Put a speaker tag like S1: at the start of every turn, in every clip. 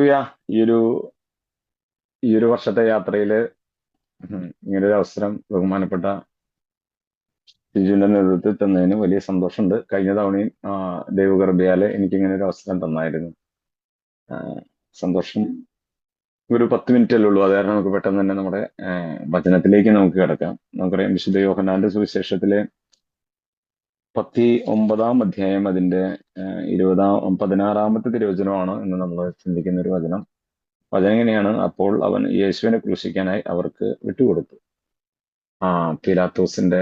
S1: യാ, ഈ ഒരു ഈ ഒരു വർഷത്തെ യാത്രയില് ഇങ്ങനൊരു അവസരം ബഹുമാനപ്പെട്ട ഷിജുവിന്റെ നേതൃത്വത്തിൽ തന്നതിന് വലിയ സന്തോഷമുണ്ട്. കഴിഞ്ഞ തവണയും ദൈവകൃപയാല് എനിക്ക് ഇങ്ങനെ ഒരു അവസരം തന്നായിരുന്നു. ആ, സന്തോഷം. ഒരു 10 മിനിറ്റ് അല്ലേ ഉള്ളൂ, അത് കാരണം നമുക്ക് പെട്ടെന്ന് തന്നെ നമ്മുടെ വചനത്തിലേക്ക് നമുക്ക് കിടക്കാം. നമുക്കറിയാം, വിശുദ്ധ യോഹന്നാന്റെ സുവിശേഷത്തിലെ 19-ാം അധ്യായം അതിന്റെ 16-ാമത്തെ തിരുവചനമാണ് ഇന്ന് നമ്മൾ ചിന്തിക്കുന്ന ഒരു വചനം. വചനം എങ്ങനെയാണ്? അപ്പോൾ അവൻ യേശുവിനെ ക്രൂശിക്കാനായി അവർക്ക് വിട്ടുകൊടുത്തു. ആ പിലാത്തോസിന്റെ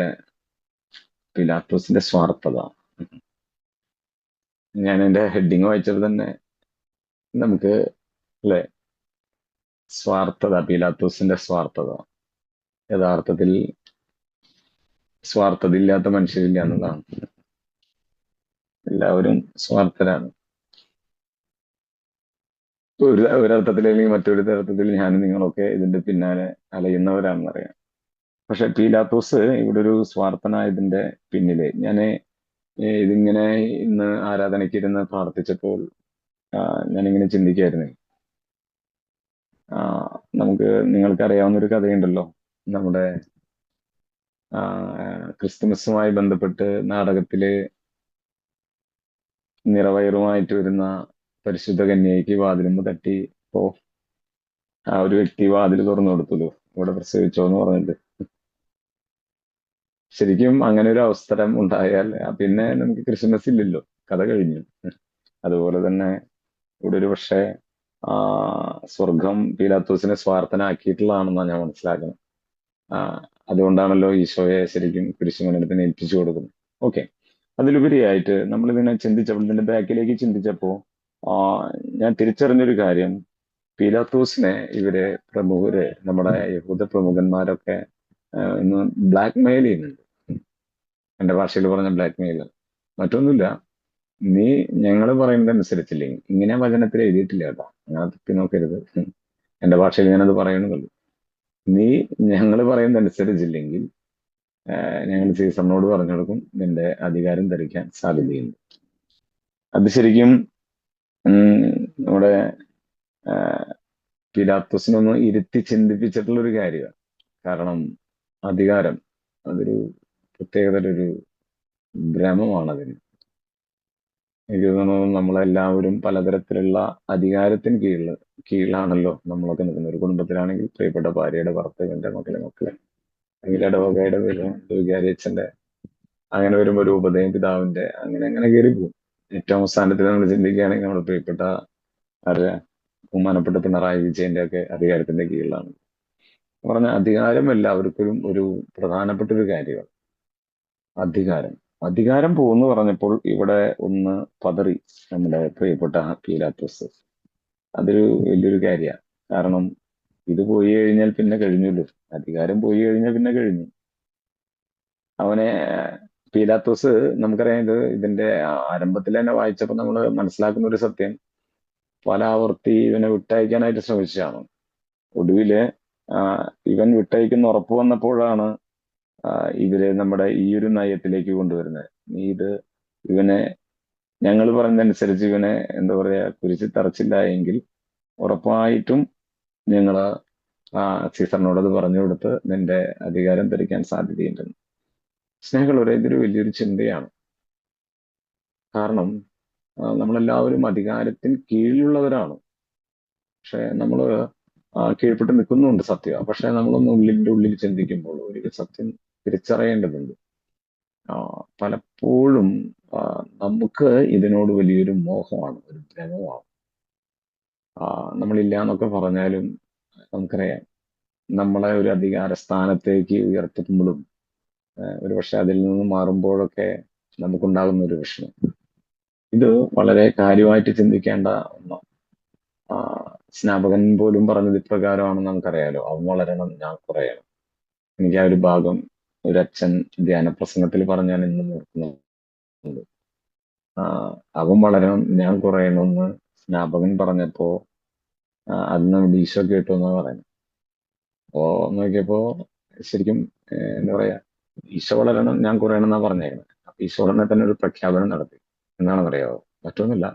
S1: പിലാത്തോസിന്റെ സ്വാർത്ഥത. ഞാൻ എന്റെ ഹെഡിങ് വായിച്ചത് തന്നെ നമുക്ക്, അല്ലെ, സ്വാർത്ഥത, പിലാത്തോസിന്റെ സ്വാർത്ഥത. യഥാർത്ഥത്തിൽ സ്വാർത്ഥത ഇല്ലാത്ത മനുഷ്യരില്ല എന്നതാണ്. എല്ലാവരും സ്വാർത്ഥരാണ്. ഒരർത്ഥത്തിൽ അല്ലെങ്കിൽ മറ്റൊരു തരത്തിൽ ഞാനും നിങ്ങളൊക്കെ ഇതിന്റെ പിന്നാലെ അലയുന്നവരാണെന്നറിയാം. പക്ഷെ പീലാത്തോസ് ഇവിടെ ഒരു സ്വാർത്ഥനായതിന്റെ പിന്നില് ഇതിങ്ങനെ ഇന്ന് ആരാധനയ്ക്കിരുന്ന് പ്രാർത്ഥിച്ചപ്പോൾ ഞാനിങ്ങനെ ചിന്തിക്കായിരുന്നു. ആ, നമുക്ക് നിങ്ങൾക്ക് അറിയാവുന്ന ഒരു കഥയുണ്ടല്ലോ, നമ്മുടെ ആ, ക്രിസ്തുമസുമായി ബന്ധപ്പെട്ട് നാടകത്തില് നിറവയറുമായിട്ട് വരുന്ന പരിശുദ്ധ കന്യകയ്ക്ക് വാതിലുമ്പ് തട്ടി ഇപ്പോ ആ ഒരു വ്യക്തി വാതിൽ തുറന്നു കൊടുത്തല്ലോ, ഇവിടെ പ്രസവിച്ചോ എന്ന് പറഞ്ഞിട്ട്. ശരിക്കും അങ്ങനെ ഒരു അവസരം ഉണ്ടായാൽ പിന്നെ നമുക്ക് ക്രിസ്മസ് ഇല്ലല്ലോ, കഥ കഴിഞ്ഞു. അതുപോലെ തന്നെ ഇവിടെ ഒരു പക്ഷേ ആ സ്വർഗം പീലാത്തോസിനെ സ്വാർത്ഥനാക്കിയിട്ടുള്ളതാണെന്നാണ് ഞാൻ മനസ്സിലാക്കുന്നത്. ആ, അതുകൊണ്ടാണല്ലോ ഈശോയെ ശരിക്കും കുരിശുമരണത്തിന് ഏൽപ്പിച്ചു കൊടുക്കുന്നത്. ഓക്കെ. അതിലുപരിയായിട്ട് നമ്മൾ ഇതിനെ ചിന്തിച്ചപ്പോൾ, ഇതിന്റെ ബാക്കിലേക്ക് ചിന്തിച്ചപ്പോ ആ ഞാൻ തിരിച്ചറിഞ്ഞൊരു കാര്യം, പീലാത്തോസിനെ നമ്മുടെ യഹൂദ പ്രമുഖന്മാരൊക്കെ ഇന്ന് ബ്ലാക്ക് മെയിൽ ചെയ്യുന്നുണ്ട്. എന്റെ ഭാഷയിൽ പറഞ്ഞ ബ്ലാക്ക് മെയിൽ മറ്റൊന്നുമില്ല. നീ ഞങ്ങൾ പറയുന്നത് അനുസരിച്ചില്ലെങ്കിൽ, ഇങ്ങനെ വചനത്തിൽ എഴുതിയിട്ടില്ല കേട്ടോ, അങ്ങനെ തപ്പി നോക്കരുത്. എന്റെ ഭാഷയിൽ ഞാനത് പറയണമല്ലോ. നീ ഞങ്ങൾ പറയുന്നത് അനുസരിച്ചില്ലെങ്കിൽ ഞങ്ങൾ സീസറിനോട് പറഞ്ഞു കൊടുക്കും, നിന്റെ അധികാരം ധരിക്കാൻ സാധ്യതയുണ്ട്. അത് ശരിക്കും നമ്മുടെ പിലാത്തോസിനൊന്ന് ഇരുത്തി ചിന്തിപ്പിച്ചിട്ടുള്ള ഒരു കാര്യമാണ്. കാരണം അധികാരം, അതൊരു പ്രത്യേകതര ഒരു ഭ്രമമാണ് അതിന്. എനിക്ക് തോന്നുന്നു നമ്മളെല്ലാവരും പലതരത്തിലുള്ള അധികാരത്തിന് കീഴിലാണല്ലോ നമ്മളൊക്കെ നിൽക്കുന്നത്. ഒരു കുടുംബത്തിലാണെങ്കിൽ പ്രിയപ്പെട്ട ഭാര്യയുടെ, ഭർത്താവിന്റെ, മക്കളെ, അല്ലെങ്കിൽ ഇടവകയുടെ വികാരിയച്ഛന്റെ, അങ്ങനെ വരുമ്പോൾ ഒരു ഉപദയം പിതാവിന്റെ, അങ്ങനെ അങ്ങനെ കയറി പോകും. ഏറ്റവും അവസാനത്തിൽ നമ്മൾ ചിന്തിക്കുകയാണെങ്കിൽ നമ്മുടെ പ്രിയപ്പെട്ട ആരുടെ, ബഹുമാനപ്പെട്ട പിണറായി വിജയന്റെ ഒക്കെ അധികാരത്തിന്റെ കീഴിലാണ്. പറഞ്ഞ അധികാരം എല്ലാവർക്കും ഒരു പ്രധാനപ്പെട്ട ഒരു കാര്യമാണ്. അധികാരം അധികാരം പോകുന്നു പറഞ്ഞപ്പോൾ ഇവിടെ ഒന്ന് പതറി നമ്മുടെ പ്രിയപ്പെട്ട പീലാത്തോസ്. അതൊരു വലിയൊരു കാര്യമാണ്. കാരണം ഇത് പോയി കഴിഞ്ഞാൽ പിന്നെ കഴിഞ്ഞല്ലോ. അധികാരം പോയി കഴിഞ്ഞാൽ പിന്നെ കഴിഞ്ഞു. അവനെ പീലാത്തോസ്, നമുക്കറിയാം, ഇതിന്റെ ആരംഭത്തിൽ തന്നെ വായിച്ചപ്പോൾ നമ്മൾ മനസ്സിലാക്കുന്ന ഒരു സത്യം, പല ആവർത്തി ഇവനെ വിട്ടയക്കാനായിട്ട് ശ്രമിച്ചതാണ്. ഒടുവില് ആ, ഇവൻ വിട്ടയക്കുന്ന ഉറപ്പ് വന്നപ്പോഴാണ് ഇവര് നമ്മുടെ ഈ ഒരു നയത്തിലേക്ക് കൊണ്ടുവരുന്നത്. നീ ഇവനെ ഞങ്ങൾ പറയുന്നതനുസരിച്ച് ഇവനെ എന്താ പറയാ കുരിശിൽ തറച്ചില്ല എങ്കിൽ ഉറപ്പായിട്ടും ഞങ്ങള് സീസറിനോട് അത് പറഞ്ഞു കൊടുത്ത് നിന്റെ അധികാരം ധരിക്കാൻ സാധ്യതയുണ്ടെന്ന്. സ്നേഹമുള്ളവരെ, ഇതൊരു വലിയൊരു ചിന്തയാണ്. കാരണം നമ്മളെല്ലാവരും അധികാരത്തിന് കീഴിലുള്ളവരാണ്. പക്ഷെ നമ്മള് കീഴ്പ്പെട്ട് നിൽക്കുന്നുണ്ട്, സത്യം. പക്ഷെ നമ്മളൊന്ന് ഉള്ളിന്റെ ഉള്ളിൽ ചിന്തിക്കുമ്പോൾ ഒരു സത്യം തിരിച്ചറിയേണ്ടതുണ്ട്. ആ, പലപ്പോഴും ആ, നമുക്ക് ഇതിനോട് വലിയൊരു മോഹമാണ്, ഒരു ഭ്രമമാണ്. നമ്മളില്ല എന്നൊക്കെ പറഞ്ഞാലും നമുക്കറിയാം, നമ്മളെ ഒരു അധികാര സ്ഥാനത്തേക്ക് ഉയർത്തുമ്പോഴും ഒരു പക്ഷെ അതിൽ നിന്ന് മാറുമ്പോഴൊക്കെ നമുക്കുണ്ടാകുന്ന ഒരു വിഷമം. ഇത് വളരെ കാര്യമായിട്ട് ചിന്തിക്കേണ്ട ഒന്നാണ്. ആ, സ്നാപകൻ പോലും പറഞ്ഞത് ഇപ്രകാരമാണെന്ന് നമുക്കറിയാലോ, അവൻ വളരണം, ഞാൻ കുറയണം. എനിക്ക് ആ ഒരു ഭാഗം ഒരു അച്ഛൻ ധ്യാന പ്രസംഗത്തിൽ പറഞ്ഞാൽ ഇന്നും ഓർക്കുന്നുണ്ട്. ആ, അവൻ വളരണം, ഞാൻ കുറയണമെന്ന് സ്നാപകൻ പറഞ്ഞപ്പോ അത് നമ്മുടെ ഈശോ കേട്ടു എന്നാ പറയുന്നത്. അപ്പോ നോക്കിയപ്പോ ശരിക്കും എന്താ പറയാ, ഈശോ വളരണം, ഞാൻ കുറയണം എന്നാ പറഞ്ഞേക്കുന്നത്. അപ്പൊ ഈശോ ഉടനെ തന്നെ ഒരു പ്രഖ്യാപനം നടത്തി. എന്താണെന്ന് അറിയാവോ? മറ്റൊന്നുമില്ല.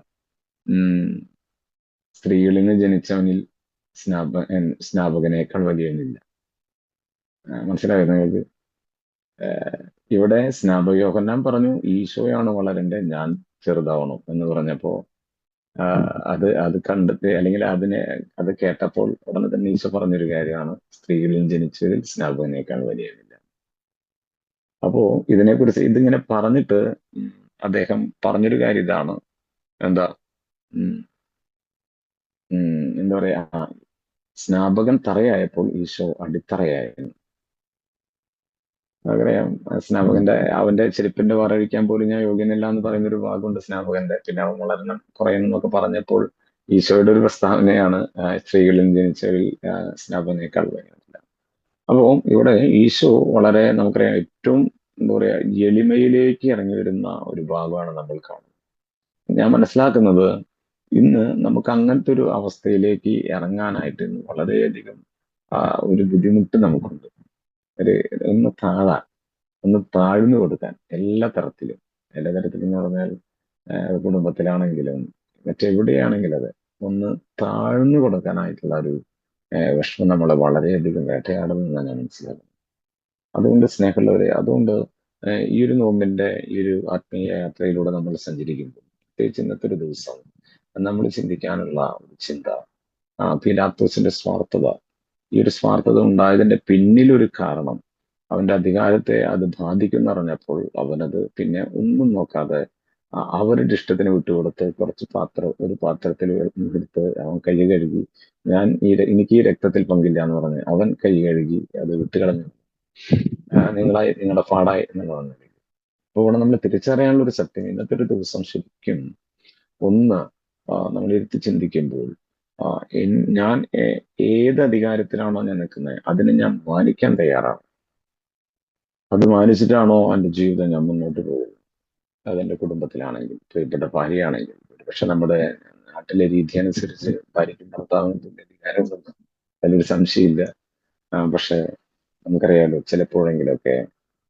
S1: സ്ത്രീകളിൽ നിന്ന് ജനിച്ചവനിൽ സ്നാപകനേക്കാൾ വലിയവനില്ല. മനസ്സിലായോ നിങ്ങൾക്ക്? ഇവിടെ സ്നാപക യോഹന്നാൻ പറഞ്ഞു ഈശോയാണ് വളരണ്ടേ, ഞാൻ ചെറുതാവണം എന്ന് പറഞ്ഞപ്പോ അത് കണ്ടെത്തി, അല്ലെങ്കിൽ അത് കേട്ടപ്പോൾ ഉടനെ തന്നെ ഈശോ പറഞ്ഞൊരു കാര്യമാണ്, സ്ത്രീകളിൽ ജനിച്ചതിൽ സ്നാപകനേക്കാൾ വലിയവനില്ല. അപ്പോ ഇതിനെക്കുറിച്ച് ഇതിങ്ങനെ പറഞ്ഞിട്ട് ഉം, അദ്ദേഹം പറഞ്ഞൊരു കാര്യം ഇതാണ്. എന്താ ഉം, എന്താ പറയാ, സ്നാപകൻ തറയായപ്പോൾ ഈശോ അടിത്തറയായിരുന്നു. നമുക്കറിയാം, സ്നാപകന്റെ അവന്റെ ചെരുപ്പിന്റെ പറഴിക്കാൻ പോലും ഞാൻ യോഗ്യനല്ല എന്ന് പറയുന്ന ഒരു ഭാഗമുണ്ട് സ്നാപകന്റെ. പിന്നെ അവൻ വളരണം കുറയണം എന്നൊക്കെ പറഞ്ഞപ്പോൾ ഈശോയുടെ ഒരു പ്രസ്താവനയാണ്, സ്ത്രീകളിൽ ജനിച്ചവരിൽ സ്നാപകനേക്കാൾ വലിയവനില്ല. അപ്പോ ഇവിടെ ഈശോ വളരെ, നമുക്കറിയാം, ഏറ്റവും എന്താ പറയാ, എളിമയിലേക്ക് ഇറങ്ങി വരുന്ന ഒരു ഭാഗമാണ് നമ്മൾ കാണുന്നത്. ഞാൻ മനസ്സിലാക്കുന്നത്, ഇന്ന് നമുക്ക് അങ്ങനത്തെ ഒരു അവസ്ഥയിലേക്ക് ഇറങ്ങാനായിട്ട് ഇന്ന് വളരെയധികം ആ, ഒരു ബുദ്ധിമുട്ട് നമുക്കുണ്ട്. ഒരു ഒന്ന് താഴാൻ, ഒന്ന് താഴ്ന്നു കൊടുക്കാൻ, എല്ലാ തരത്തിലും എന്ന് പറഞ്ഞാൽ കുടുംബത്തിലാണെങ്കിലും മറ്റെവിടെയാണെങ്കിലും അതെ, ഒന്ന് താഴ്ന്നു കൊടുക്കാനായിട്ടുള്ള ഒരു വിഷമം നമ്മളെ വളരെയധികം വേട്ടയാടുമെന്നാണ് ഞാൻ മനസ്സിലാക്കുന്നത്. അതുകൊണ്ട് സ്നേഹമുള്ളവരെ, അതുകൊണ്ട് ഈ ഒരു നോമ്പിന്റെ ഈ ഒരു ആത്മീയ യാത്രയിലൂടെ നമ്മൾ സഞ്ചരിക്കുമ്പോൾ, പ്രത്യേകിച്ച് ഇന്നത്തെ ഒരു ദിവസം നമ്മൾ ചിന്തിക്കാനുള്ള ഒരു ചിന്ത, പീലാത്തോസിന്റെ സ്വാർത്ഥത. ഈ ഒരു സ്വാർത്ഥത ഉണ്ടായതിന്റെ പിന്നിലൊരു കാരണം, അവന്റെ അധികാരത്തെ അത് ബാധിക്കുന്നറിഞ്ഞപ്പോൾ അവനത് പിന്നെ ഒന്നും നോക്കാതെ അവരുടെ ഇഷ്ടത്തിന് വിട്ടുകൊടുത്ത് ഒരു പാത്രത്തിൽ എടുത്ത് അവൻ കൈ കഴുകി, എനിക്ക് ഈ രക്തത്തിൽ പങ്കില്ല എന്ന് പറഞ്ഞ് അവൻ കൈ കഴുകി അത് വിട്ടുകളഞ്ഞു. നിങ്ങളുടെ പാടായി എന്നുള്ളതാണ്. അപ്പോൾ ഇവിടെ നമ്മൾ തിരിച്ചറിയാനുള്ള ഒരു സത്യം, ഇന്നത്തെ ഒരു ദിവസം ശരിക്കും ഒന്ന് നമ്മൾ ഇരുത്തി ചിന്തിക്കുമ്പോൾ, ആ, ഞാൻ ഏത് അധികാരത്തിലാണോ ഞാൻ നിൽക്കുന്നത് അതിനെ ഞാൻ മാനിക്കാൻ തയ്യാറാണ്. അത് മാനിച്ചിട്ടാണോ എൻ്റെ ജീവിതം ഞാൻ മുന്നോട്ട് പോകുന്നത്? അതെന്റെ കുടുംബത്തിലാണെങ്കിൽ, പ്രിയപ്പെട്ട ഭാര്യയാണെങ്കിൽ, പക്ഷെ നമ്മുടെ നാട്ടിലെ രീതി അനുസരിച്ച് ഭാര്യയ്ക്കും ഭർത്താവിനും തുല്യ അധികാരമുണ്ടെന്ന് അതിലൊരു സംശയമില്ല. പക്ഷെ നമുക്കറിയാലോ, ചിലപ്പോഴെങ്കിലൊക്കെ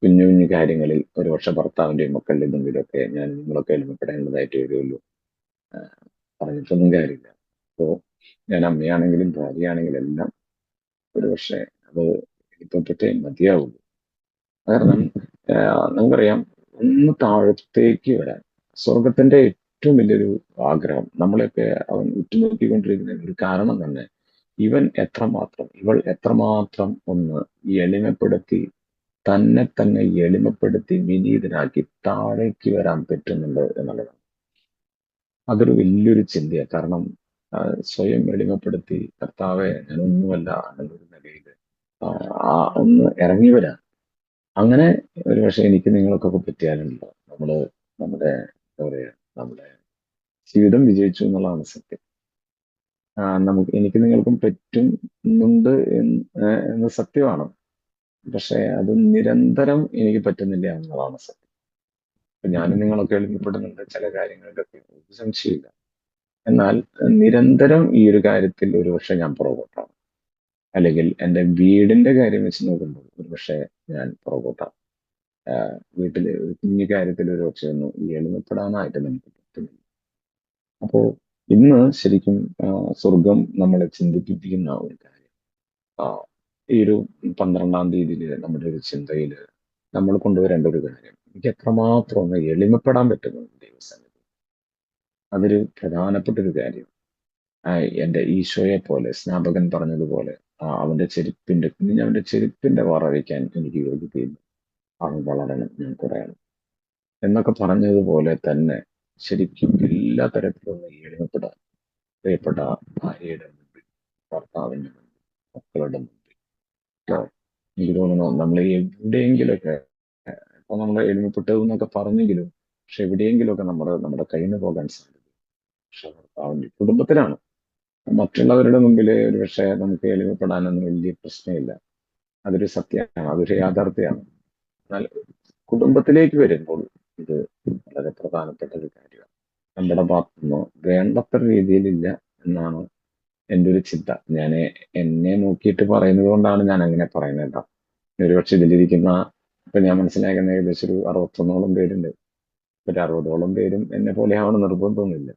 S1: കുഞ്ഞു കുഞ്ഞു കാര്യങ്ങളിൽ ഒരുപക്ഷെ ഭർത്താവിന്റെയും മക്കളുടെ എന്തെങ്കിലുമൊക്കെ ഞാൻ നിങ്ങളൊക്കെ എളിമപ്പെടേണ്ടതായിട്ട് വരുമല്ലോ. പറഞ്ഞിട്ടൊന്നും കാര്യമില്ല. അപ്പോ ഞാൻ അമ്മയാണെങ്കിലും ഭാര്യയാണെങ്കിലും എല്ലാം ഒരുപക്ഷെ അത് ഇപ്പോഴത്തെ മതിയാവുള്ളൂ. കാരണം നമുക്കറിയാം, ഒന്ന് താഴത്തേക്ക് വരാൻ സ്വർഗത്തിന്റെ ഏറ്റവും വലിയൊരു ആഗ്രഹം നമ്മളെയൊക്കെ അവൻ ഉറ്റുനോക്കിക്കൊണ്ടിരിക്കുന്ന ഒരു കാരണം തന്നെ, ഇവൾ എത്രമാത്രം ഒന്ന് എളിമപ്പെടുത്തി, തന്നെ എളിമപ്പെടുത്തി വിനീതനാക്കി താഴേക്ക് വരാൻ പറ്റുന്നുണ്ട് എന്നുള്ളതാണ്. അതൊരു വലിയൊരു ചിന്തയാണ്. കാരണം സ്വയം എളിമപ്പെടുത്തി കർത്താവെ ഞാനൊന്നുമല്ല എന്നൊരു നിലയിൽ ഒന്ന് ഇറങ്ങി വരാൻ, അങ്ങനെ ഒരു പക്ഷെ എനിക്ക് നിങ്ങൾക്കൊക്കെ പറ്റിയാലുണ്ടോ, നമ്മുടെ എന്താ പറയാ, നമ്മുടെ ജീവിതം വിജയിച്ചു എന്നുള്ളതാണ് സത്യം. എനിക്ക് നിങ്ങൾക്കും പറ്റുന്നുണ്ട് എന്ന് സത്യമാണ്. പക്ഷെ അത് നിരന്തരം എനിക്ക് പറ്റുന്നില്ല എന്നുള്ളതാണ് സത്യം. ഇപ്പൊ ഞാനും നിങ്ങളൊക്കെ എളിമപ്പെടുന്നുണ്ട് ചില കാര്യങ്ങൾക്കൊക്കെ, ഒരു സംശയമില്ല. എന്നാൽ നിരന്തരം ഈ ഒരു കാര്യത്തിൽ ഒരുപക്ഷെ ഞാൻ പുറകോട്ടാണ്. അല്ലെങ്കിൽ എൻ്റെ വീടിന്റെ കാര്യം വെച്ച് നോക്കുമ്പോൾ ഒരുപക്ഷെ ഞാൻ പുറകോട്ടാണ്. വീട്ടില് ഒരു കുഞ്ഞു കാര്യത്തിൽ ഒരുപക്ഷെ ഒന്ന് എളിമപ്പെടാനായിട്ട് നമുക്ക് പറ്റുന്നില്ല. അപ്പോ ഇന്ന് ശരിക്കും സ്വർഗം നമ്മളെ ചിന്തിപ്പിക്കുന്ന ഒരു കാര്യം, ആ, ഈ ഒരു 12-ാം തീയതിയില് നമ്മുടെ ഒരു ചിന്തയില് നമ്മൾ കൊണ്ടുവരേണ്ട ഒരു കാര്യം, എനിക്ക് എത്രമാത്രം ഒന്ന് എളിമപ്പെടാൻ പറ്റുന്നു ദൈവസന്നിധി. അതൊരു പ്രധാനപ്പെട്ട ഒരു കാര്യം. എൻ്റെ ഈശോയെ പോലെ സ്നാപകൻ പറഞ്ഞതുപോലെ, അവന്റെ ചെരുപ്പിന്റെ വറവിക്കാൻ എനിക്ക് യോഗ്യതയില്ല, അവൻ വളരണം ഞാൻ കുറയണം എന്നൊക്കെ പറഞ്ഞതുപോലെ തന്നെ ശരിക്കും എല്ലാ തരത്തിലുള്ള എളിമപ്പെടാൻ, പ്രിയപ്പെട്ട ഭാര്യയുടെ മുമ്പിൽ, ഭർത്താവിന്റെ മുമ്പിൽ, മക്കളുടെ മുമ്പിൽ, ട്ടോ. എനിക്ക് തോന്നുന്നു നമ്മൾ എവിടെയെങ്കിലുമൊക്കെ, ഇപ്പൊ നമ്മൾ എളിമപ്പെട്ടു എന്നൊക്കെ പറഞ്ഞെങ്കിലും, പക്ഷെ എവിടെയെങ്കിലുമൊക്കെ നമ്മുടെ കയ്യിൽ നിന്ന് പോകാൻ സാധ്യത. പക്ഷെ ഭർത്താവിന്റെ കുടുംബത്തിലാണ്, മറ്റുള്ളവരുടെ മുമ്പിൽ ഒരു പക്ഷേ നമുക്ക് എളിമപ്പെടാനൊന്നും വലിയ പ്രശ്നമില്ല. അതൊരു സത്യമാണ്, അതൊരു യാഥാർത്ഥ്യമാണ്. എന്നാൽ കുടുംബത്തിലേക്ക് വരുമ്പോൾ ഇത് വളരെ പ്രധാനപ്പെട്ട ഒരു കാര്യമാണ്. നമ്മുടെ ഭാഗത്തുനിന്ന് വേണ്ടത്ര രീതിയിലില്ല എന്നാണ് എൻ്റെ ഒരു ചിന്ത. ഞാൻ എന്നെ നോക്കിയിട്ട് പറയുന്നത് കൊണ്ടാണ് ഞാൻ അങ്ങനെ പറയുന്നത് കേട്ടോ. ഒരുപക്ഷെ ഇതിലിരിക്കുന്ന, ഇപ്പൊ ഞാൻ മനസ്സിലാക്കുന്ന ഏകദേശം ഒരു 61ഓളം പേരുണ്ട്. ഒരു 60ഓളം പേരും എന്നെ പോലെ ആവണം നിർബന്ധമൊന്നുമില്ല.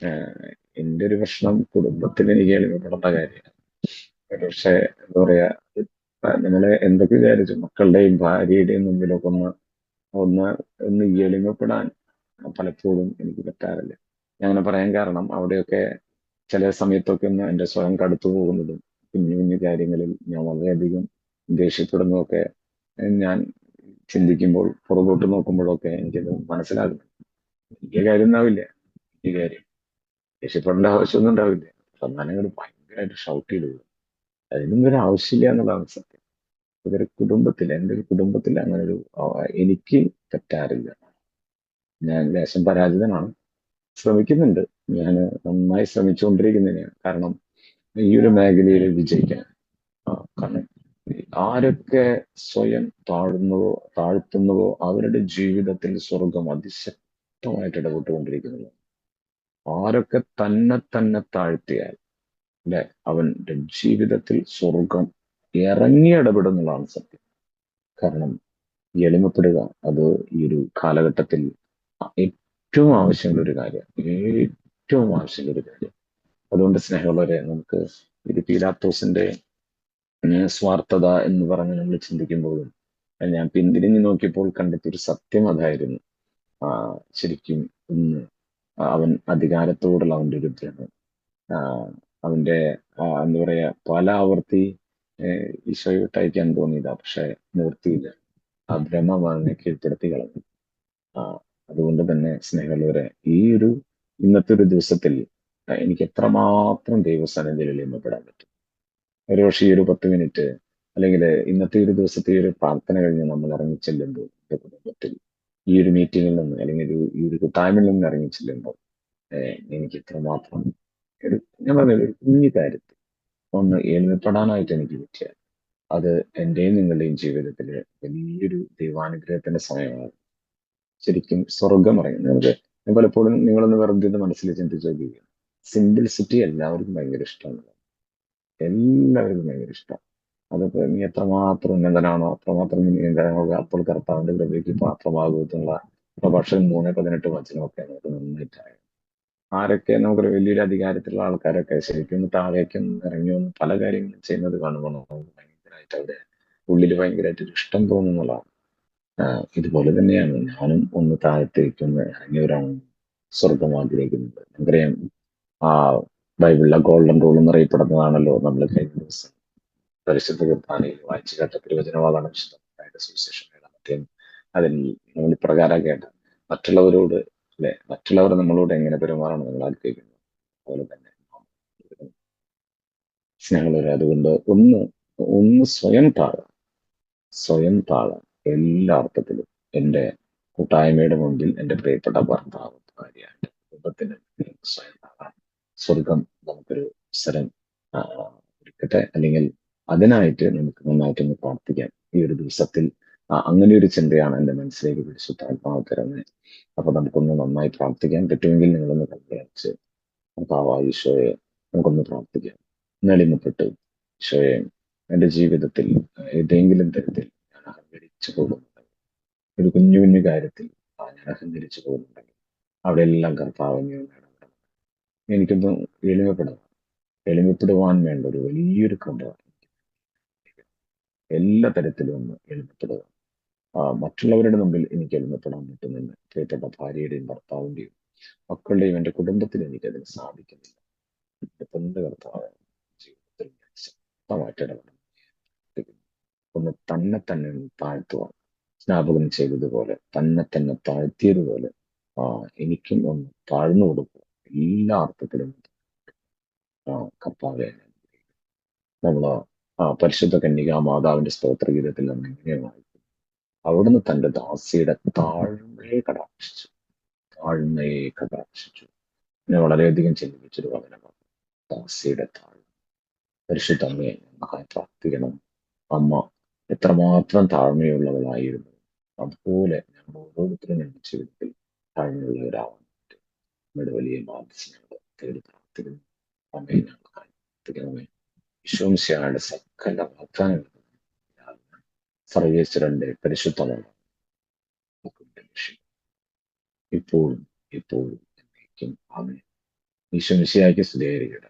S1: ആഹ് എന്റെ ഒരു പ്രശ്നം കുടുംബത്തിൽ എനിക്ക് എളിമപ്പെടേണ്ട കാര്യമാണ്. പക്ഷെ എന്താ പറയാ, നമ്മള് എന്തൊക്കെ വിചാരിച്ചു മക്കളുടെയും ഭാര്യയുടെയും മുമ്പിലൊക്കെ ഒന്ന് ഒന്ന് ഒന്ന് എളിമപ്പെടാൻ പലപ്പോഴും എനിക്ക് പറ്റാറില്ല. ഞാൻ അങ്ങനെ പറയാൻ കാരണം അവിടെയൊക്കെ ചില സമയത്തൊക്കെ ഒന്ന് എന്റെ സ്വയം കടുത്തു പോകുന്നതും കുഞ്ഞു കുഞ്ഞു കാര്യങ്ങളിൽ ഞാൻ വളരെയധികം ദേഷ്യപ്പെടുന്നതൊക്കെ ഞാൻ ചിന്തിക്കുമ്പോൾ പുറകോട്ട് നോക്കുമ്പോഴൊക്കെ എനിക്കത് മനസ്സിലാകും. വലിയ കാര്യം ഉണ്ടാവില്ല ഈ കാര്യം, ദേഷ്യപ്പെടേണ്ട ആവശ്യമൊന്നും ഉണ്ടാവില്ല. എന്നാലും അങ്ങോട്ട് ഭയങ്കരമായിട്ട് ഷൗട്ട് ചെയ്തു പോകും. അതിനൊന്നും ഒരു ആവശ്യമില്ല എന്നുള്ളതാണ് സത്യം. ഇതൊരു കുടുംബത്തിൽ, എൻ്റെ ഒരു കുടുംബത്തിൽ അങ്ങനെ ഒരു എനിക്ക് പറ്റാറില്ല. ഞാൻ ലേശം പരാജിതനാണ്, ശ്രമിക്കുന്നുണ്ട്. ഞാൻ നന്നായി ശ്രമിച്ചുകൊണ്ടിരിക്കുന്നതിനാണ്. കാരണം ഈ ഒരു മേഖലയിൽ വിജയിക്കാൻ, കാരണം ആരൊക്കെ സ്വയം താഴ്ത്തുന്നുവോ അവരുടെ ജീവിതത്തിൽ സ്വർഗം അതിശക്തമായിട്ട് ഇടപെട്ടുകൊണ്ടിരിക്കുന്നു. ആരൊക്കെ തന്നെ താഴ്ത്തിയാൽ അല്ലെ അവന്റെ ജീവിതത്തിൽ സ്വർഗം ഇറങ്ങി ഇടപെടുന്നതാണ് സത്യം. കാരണം ഈ എളിമപ്പെടുക, അത് ഈ ഒരു കാലഘട്ടത്തിൽ ഏറ്റവും ആവശ്യമുള്ള ഒരു കാര്യമാണ്. ഏറ്റവും ആവശ്യമുള്ള ഒരു കാര്യം. അതുകൊണ്ട് സ്നേഹമുള്ളവരെ, നമുക്ക് ഇത് പീലാത്തോസിന്റെ സ്വാർത്ഥത എന്ന് പറഞ്ഞ് നമ്മൾ ചിന്തിക്കുമ്പോഴും ഞാൻ പിന്തിരിഞ്ഞു നോക്കിയപ്പോൾ കണ്ടെത്തിയൊരു സത്യം അതായിരുന്നു. ആ, ശരിക്കും ഇന്ന് അവൻ അധികാരത്തോടുള്ള അവന്റെ ഒരു ഭ്രമം, ആ, അവന്റെ എന്താ പറയാ, പല ആവർത്തി ഈശോയെ വിട്ടയക്കാൻ തോന്നിയതാ, പക്ഷെ നിവൃത്തിയില്ല. ആ ഭ്രമം അവനെ കീഴ്പ്പെടുത്തി കളഞ്ഞു. ആ, അതുകൊണ്ട് തന്നെ സ്നേഹമുള്ളവരെ, ഈ ഒരു ഇന്നത്തെ ഒരു ദിവസത്തിൽ എനിക്ക് എത്രമാത്രം ദൈവസന്നിധിയിൽ എളിമപ്പെടാൻ പറ്റും. ഒരുപക്ഷെ ഈ ഒരു 10 മിനിറ്റ്, അല്ലെങ്കിൽ ഇന്നത്തെ ഒരു ദിവസത്തെ ഈ ഒരു പ്രാർത്ഥന കഴിഞ്ഞ് നമ്മൾ ഇറങ്ങിച്ചെല്ലുമ്പോൾ എൻ്റെ കുടുംബത്തിൽ ഈ ഒരു മീറ്റിങ്ങിൽ നിന്ന്, അല്ലെങ്കിൽ ഈ ഒരു കൂട്ടായ്മയിൽ നിന്ന് ഇറങ്ങിച്ചെല്ലുമ്പോൾ എനിക്ക് ഇത്രമാത്രം ഒരു, ഞാൻ പറഞ്ഞ ഒരു കുഞ്ഞു കാര്യത്തിൽ ഒന്ന് എളിമപ്പെടാനായിട്ട് എനിക്ക് പറ്റിയ, അത് എന്റെയും നിങ്ങളുടെയും ജീവിതത്തിൽ വലിയൊരു ദൈവാനുഗ്രഹത്തിന്റെ സമയമാണ്. ശരിക്കും സ്വർഗം പറയും നിങ്ങൾക്ക്. ഞാൻ പലപ്പോഴും നിങ്ങളൊന്ന് വെറുതെ ഇത് മനസ്സിൽ ചിന്തിച്ച് നോക്കുക. സിംപിൾസിറ്റി എല്ലാവർക്കും ഭയങ്കര ഇഷ്ടമാണ്. എല്ലാവർക്കും ഭയങ്കര ഇഷ്ടമാണ്. അതിപ്പോ നീ എത്രമാത്രം ഉന്നതനാണോ അത്രമാത്രം നീ ഉന്നതനാവുക, അപ്പോൾ കർത്താവിന്റെ കൃപയ്ക്ക് പാത്രമാകുമെന്നുള്ള പ്രഭാഷകൻ 3:18 വചനമൊക്കെ നമുക്ക് നന്നായിട്ട് അറിയാം. ആരൊക്കെ നമുക്കൊരു വലിയൊരു അധികാരത്തിലുള്ള ആൾക്കാരൊക്കെ ശരിക്കും ഒന്ന് താഴേക്ക് ഒന്ന് ഇറങ്ങി വന്ന് പല കാര്യങ്ങളും ചെയ്യുന്നത് കാണുമ്പോൾ നമുക്ക് ഭയങ്കരമായിട്ട് അവിടെ ഉള്ളിൽ ഭയങ്കരമായിട്ട് ഒരു ഇഷ്ടം തോന്നുന്നതാണ്. ഇതുപോലെ തന്നെയാണ് ഞാനും ഒന്ന് താഴത്തേക്ക് ഒന്ന് ഇറങ്ങിയവരാണ് സ്വർഗം ആഗ്രഹിക്കുന്നത്. നമുക്കറിയാം, ആ ബൈബിളിലെ ഗോൾഡൻ റൂൾ എന്നറിയപ്പെടുന്നതാണല്ലോ നമ്മൾ കഴിഞ്ഞ ദിവസം പരിശുദ്ധ കുർബാനയിൽ വായിച്ചു കേട്ട തിരുവചനവാദാണ് വിശുദ്ധ സുവിശേഷം 7-ാം അതിൽ നമ്മൾ ഇപ്രകാരം കേട്ട, മറ്റുള്ളവരോട് അല്ലെ, മറ്റുള്ളവർ നമ്മളോട് എങ്ങനെ പെരുമാറണം നമ്മൾ ആഗ്രഹിക്കുന്നു അതുപോലെ തന്നെ സ്നേഹമുള്ളവരെ, അതുകൊണ്ട് ഒന്ന് ഒന്ന് സ്വയം താഴാം എല്ലാ അർത്ഥത്തിലും. എൻ്റെ കൂട്ടായ്മയുടെ മുമ്പിൽ എൻ്റെ പ്രിയപ്പെട്ട ഭർത്താവ്, ഭാര്യ, എൻ്റെ കുടുംബത്തിന് സ്വയം താഴാം. സ്വർഗം നമുക്കൊരു അവസരം ആ, ഒരുക്കട്ടെ. അല്ലെങ്കിൽ അതിനായിട്ട് നമുക്ക് നന്നായിട്ടൊന്ന് പ്രാർത്ഥിക്കാം ഈ ഒരു ദിവസത്തിൽ. അങ്ങനെ ഒരു ചിന്തയാണ് എൻ്റെ മനസ്സിലേക്ക് പരിശുദ്ധാത്മാവ് തരുന്നത്. അപ്പൊ നമുക്കൊന്ന് നന്നായി പ്രാർത്ഥിക്കാൻ പറ്റുമെങ്കിൽ നിങ്ങളൊന്ന് കൽപ്പിച്ച് കർത്താവായ ഈശോയെ നമുക്കൊന്ന് പ്രാർത്ഥിക്കാം. നളിമപ്പെട്ട് ഈശോയെ, എൻ്റെ ജീവിതത്തിൽ ഏതെങ്കിലും തരത്തിൽ ഞാൻ അഹങ്കരിച്ചു പോകുന്നുണ്ടെങ്കിൽ, ഒരു കുഞ്ഞു കുഞ്ഞു കാര്യത്തിൽ ഞാൻ അഹങ്കരിച്ചു പോകുന്നുണ്ടെങ്കിൽ അവിടെ എല്ലാം കർത്താവ് നീ ഒന്ന് ഇടപെടണം. എനിക്കൊന്ന് എളിമപ്പെടണം. എളിമപ്പെടുവാൻ വേണ്ട ഒരു വലിയൊരു കൃപ, എല്ലാ തരത്തിലും ഒന്ന് എളിമപ്പെടുക. മറ്റുള്ളവരുടെ മുമ്പിൽ എനിക്ക് എളിമപ്പെടാൻ പറ്റുന്നില്ല. പ്രിയപ്പെട്ട ഭാര്യയുടെയും ഭർത്താവിന്റെയും മക്കളുടെയും എൻ്റെ കുടുംബത്തിൽ എനിക്കതിന് സാധിക്കുന്നില്ല. എന്റെ പൊന്നു കർത്താവ് ജീവിതത്തിൽ ഞാൻ ശക്തമായിട്ട് ഇടപെടണം. ഒന്ന് തന്നെ ഒന്ന് താഴ്ത്തുവാൻ സ്നാപകൻ ചെയ്തതുപോലെ, തന്നെ താഴ്ത്തിയതുപോലെ എനിക്കും ഒന്ന് താഴ്ന്നു കൊടുക്കുക. എല്ലാ അർത്ഥത്തിലും കർത്താവെ, നമ്മള് പരിശുദ്ധ കന്യകാ മാതാവിന്റെ സ്തോത്രഗീതത്തിൽ നമ്മൾ എങ്ങനെയാണ് അവിടുന്ന് തന്റെ ദാസിയുടെ താഴ്മയെ കടാക്ഷിച്ചു. എന്നെ വളരെയധികം ചിന്തിപ്പിച്ചൊരു വചനമാണ് ദാസിയുടെ താഴ്മ. പരിശുദ്ധ അമ്മയെ നമുക്കായി പ്രാർത്ഥിക്കണം. അമ്മ എത്രമാത്രം താഴ്മയുള്ളവളായിരുന്നു, അതുപോലെ ഞങ്ങൾ ഓരോരുത്തരും ഞങ്ങളുടെ ജീവിതത്തിൽ താഴ്മയുള്ളവരാവാൻ പറ്റും. നമ്മുടെ വലിയ ബാധ്യതയോട് തേടി പ്രാർത്ഥിക്കുന്നു. അമ്മയെ ഞങ്ങൾക്കായി പ്രാർത്ഥിക്കണമേ. വിശ്വംശയുടെ സകല വാഗ്ദാനങ്ങളും സർവേശ്വരന്റെ പരിശുദ്ധമാണ് ഇപ്പോഴും എപ്പോഴും എന്നേക്കും. ആമേൻ. ഈശോ മിശിഹായ്ക്ക് സ്തുതിയായിരിക്കട്ടെ.